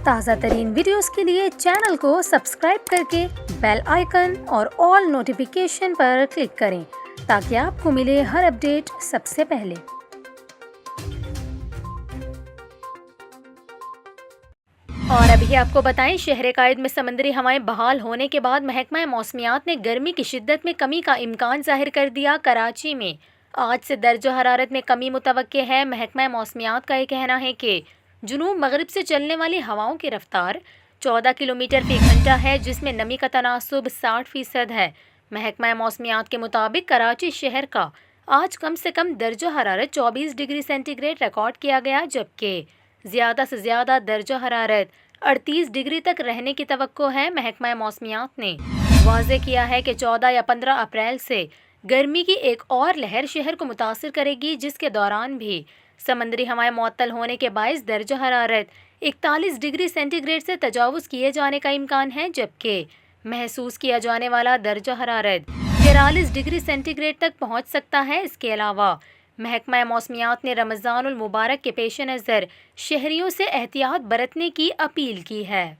تازہ ترین ویڈیوز کے لیے چینل کو سبسکرائب کر کے بیل آئیکن اور آل نوٹیفیکیشن پر کلک کریں تاکہ آپ کو ملے ہر اپڈیٹ سب سے پہلے۔ اور ابھی آپ کو بتائیں، شہر قائد میں سمندری ہوائیں بحال ہونے کے بعد محکمہ موسمیات نے گرمی کی شدت میں کمی کا امکان ظاہر کر دیا۔ کراچی میں آج سے درجہ حرارت میں کمی متوقع ہے۔ محکمہ موسمیات کا یہ کہنا ہے کہ جنوب مغرب سے چلنے والی ہواؤں کی رفتار 14 کلومیٹر فی گھنٹہ ہے، جس میں نمی کا تناسب 60% ہے۔ محکمہ موسمیات کے مطابق کراچی شہر کا آج کم سے کم درجہ حرارت 24 ڈگری سینٹی گریڈ ریکارڈ کیا گیا، جبکہ زیادہ سے زیادہ درجہ حرارت 38 ڈگری تک رہنے کی توقع ہے۔ محکمہ موسمیات نے واضح کیا ہے کہ 14 یا 15 اپریل سے گرمی کی ایک اور لہر شہر کو متاثر کرے گی، جس کے دوران بھی سمندری ہوائیں معطل ہونے کے باعث درجہ حرارت 41 ڈگری سینٹی گریڈ سے تجاوز کیے جانے کا امکان ہے، جبکہ محسوس کیا جانے والا درجہ حرارت 43 ڈگری سینٹی گریڈ تک پہنچ سکتا ہے۔ اس کے علاوہ محکمہ موسمیات نے رمضان المبارک کے پیش نظر شہریوں سے احتیاط برتنے کی اپیل کی ہے۔